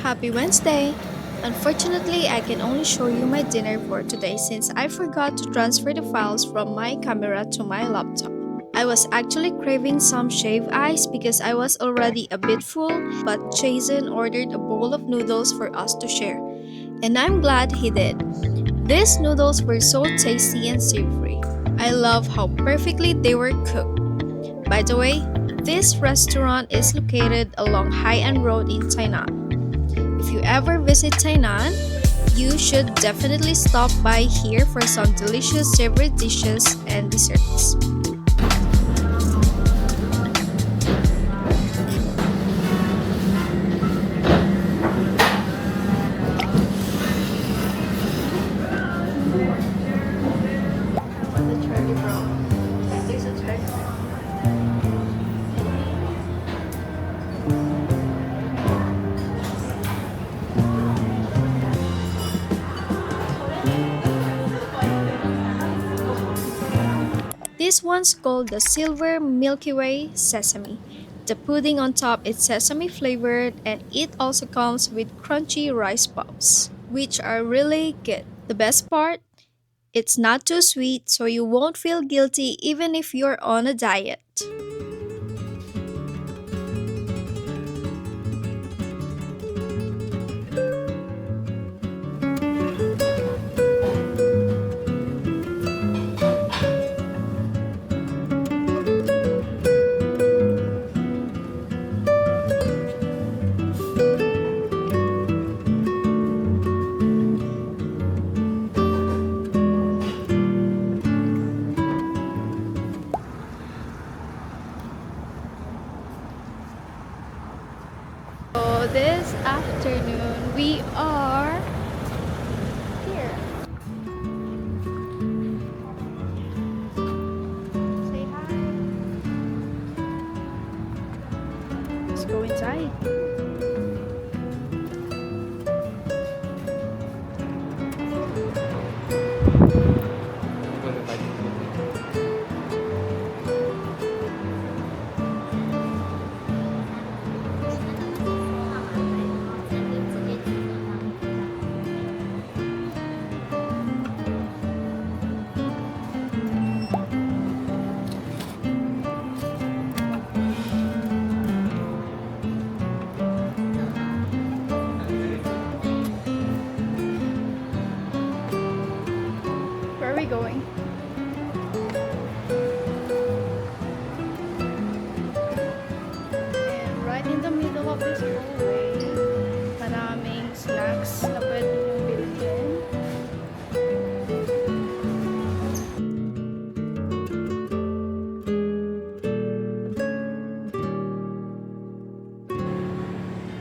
Happy Wednesday! Unfortunately, I can only show you my dinner for today since I forgot to transfer the files from my camera to my laptop. I was actually craving some shaved ice because I was already a bit full, but Jason ordered a bowl of noodles for us to share, and I'm glad he did. These noodles were so tasty and savory. I love how perfectly they were cooked. By the way, this restaurant is located along High An Road in Tainan. If you ever visit Tainan, you should definitely stop by here for some delicious savory dishes and desserts. This one's called the Silver Milky Way Sesame. The pudding on top is sesame flavored and it also comes with crunchy rice puffs, which are really good. The best part? It's not too sweet so you won't feel guilty even if you're on a diet. So this afternoon we are here. Say hi. Let's go inside. Where are we going? And right in the middle of this hallway, maraming snacks na pwede niyong bilhin.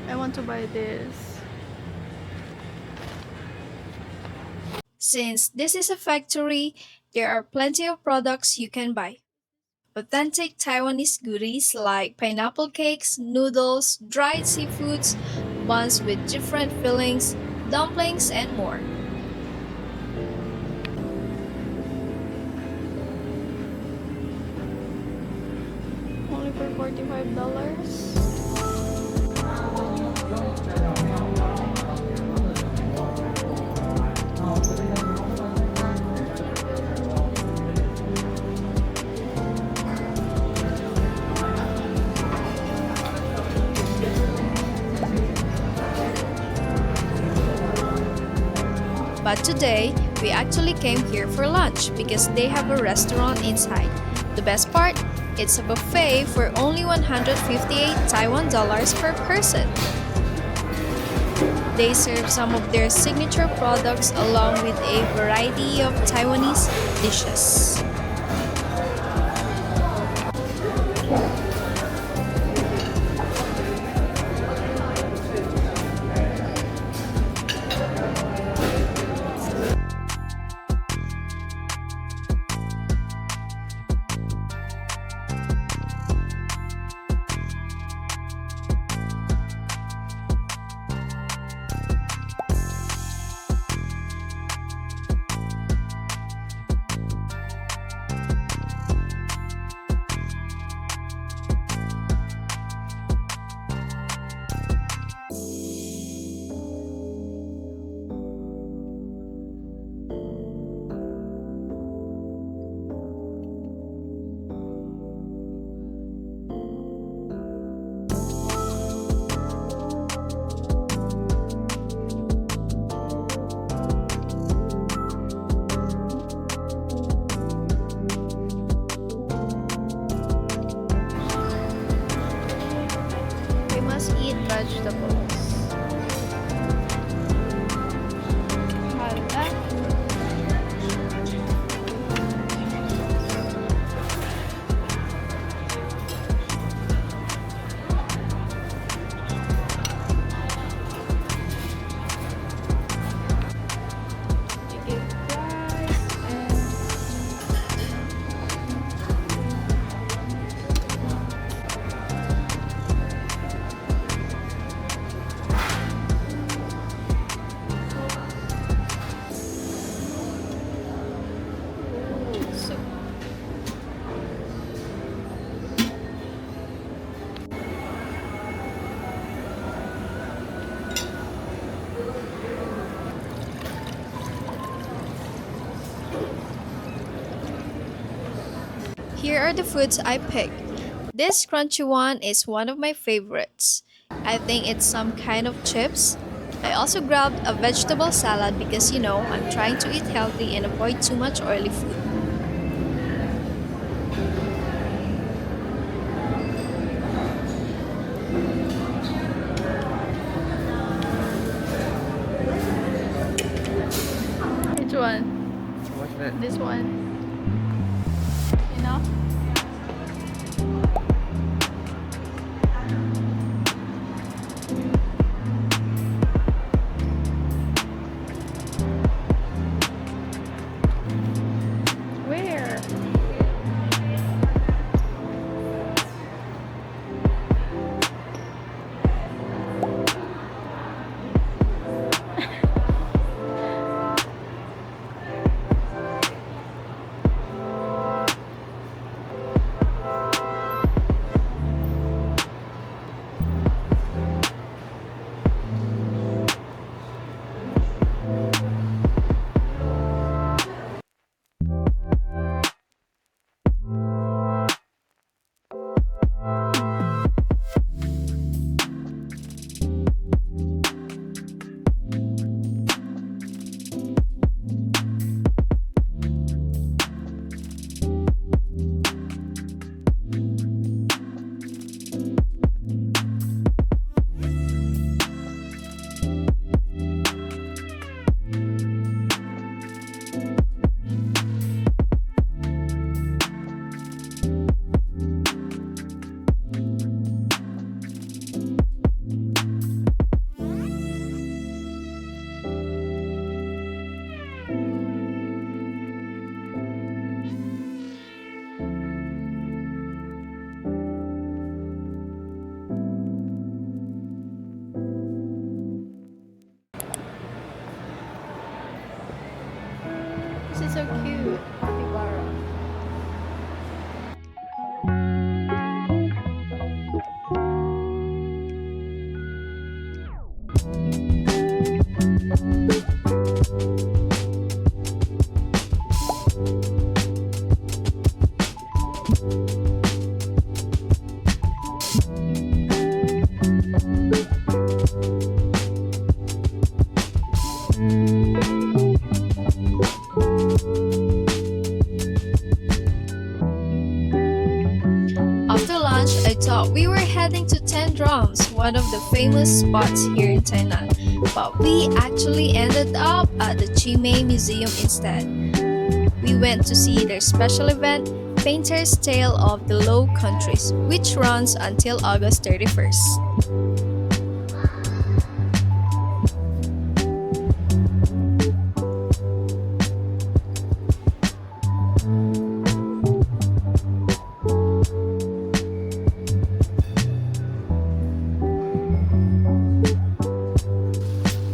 I want to buy this. Since this is a factory, there are plenty of products you can buy. Authentic Taiwanese goodies like pineapple cakes, noodles, dried seafoods, buns with different fillings, dumplings, and more. Only for $45. But today, we actually came here for lunch because they have a restaurant inside. The best part? It's a buffet for only 158 Taiwan dollars per person. They serve some of their signature products along with a variety of Taiwanese dishes. vegetables. Hala. Chicken fries and soup. Here are the foods I picked. This crunchy one is one of my favorites. I think it's some kind of chips. I also grabbed a vegetable salad because I'm trying to eat healthy and avoid too much oily food. Which one? What's that? This one. Enough? Where? This is so cute. Capybara. After lunch, I thought we were heading to Ten Drums, one of the famous spots here in Tainan, but we actually ended up at the Chimay Museum instead. We went to see their special event, Painter's Tale of the Low Countries, which runs until August 31st.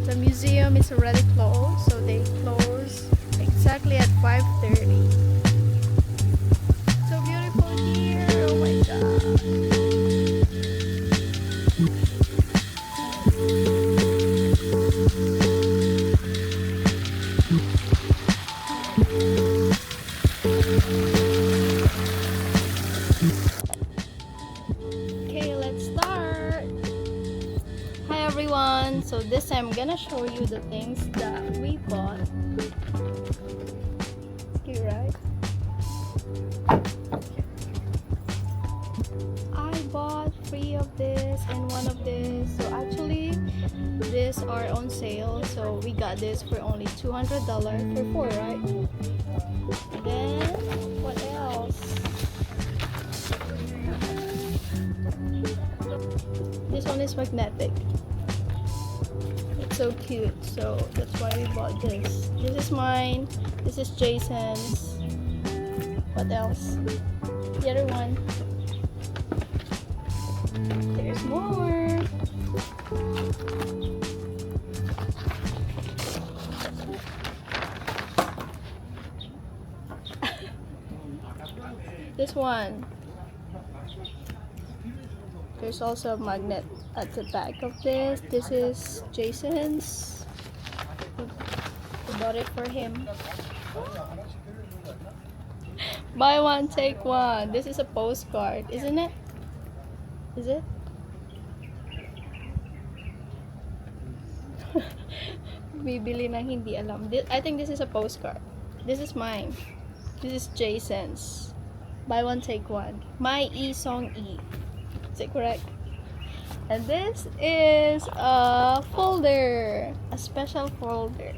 The museum is already closed, so they close exactly at 5:30. So beautiful here, oh my god. Okay, let's start. Hi everyone, so this time I'm gonna show you the things that we bought. Okay, right? I bought 3 of this and 1 of this. So actually these are on sale, so we got this for only $200 for 4, right? And then what else? This one is magnetic. It's so cute, so that's why we bought this. This is mine. This is Jason's. What else? The other one. There's more. This one. There's also a magnet at the back of this. This is Jason's. We bought it for him. Buy one, take one. This is a postcard, isn't it? Is it? Bibili ng hindi alam. I think this is a postcard. This is mine. This is Jason's. Buy one, take one. My E-Song E. Is it correct? And this is a folder. A special folder.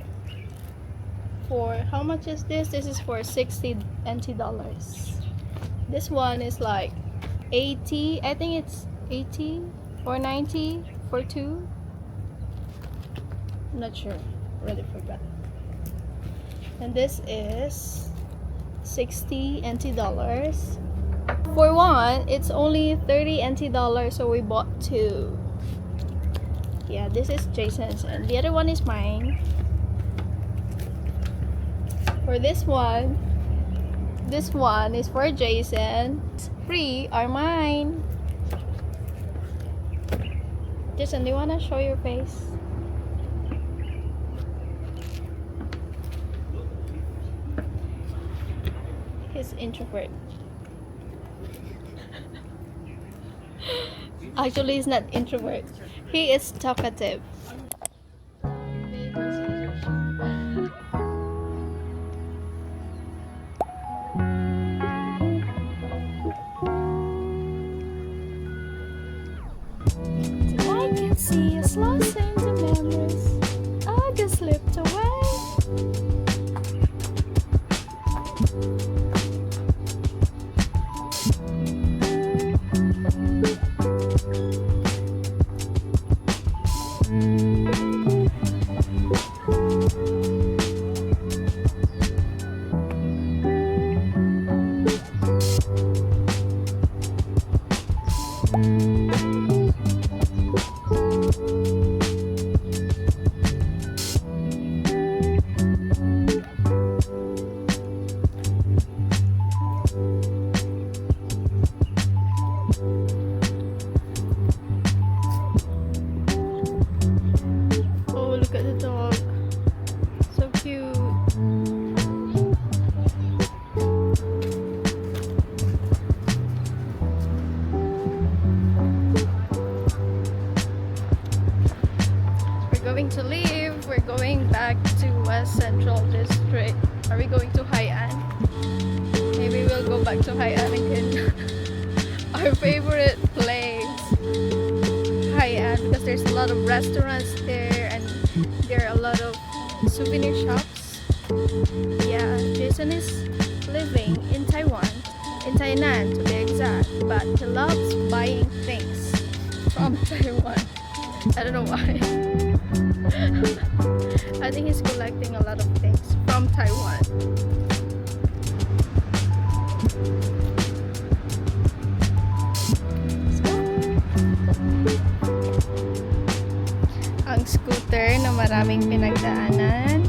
For how much is this? This is for 60 NT dollars. This one is like 80. I think it's 80 or 90 for 2. I'm not sure. Really forgot. And this is 60 NT dollars. For one, it's only 30 NT dollars, so we bought 2. Yeah, this is Jason's, and the other one is mine. For this one is for Jason. 3 are mine. Jason, do you wanna show your face? He's introvert. Actually, he's not introvert. He is talkative. I can see us lost in the memories. August slipped away. Look at the dog. So cute. We're going to leave. We're going back to West Central District. Are we going to Hai'an? Maybe we'll go back to Hai'an again. Our favorite place. Hai'an, because there's a lot of restaurants there and there are a lot of souvenir shops. Yeah, Jason is living in Taiwan, in Tainan to be exact, but he loves buying things from Taiwan. I don't know why. I think he's collecting a lot of things from Taiwan. Ang scooter na maraming pinagdaanan.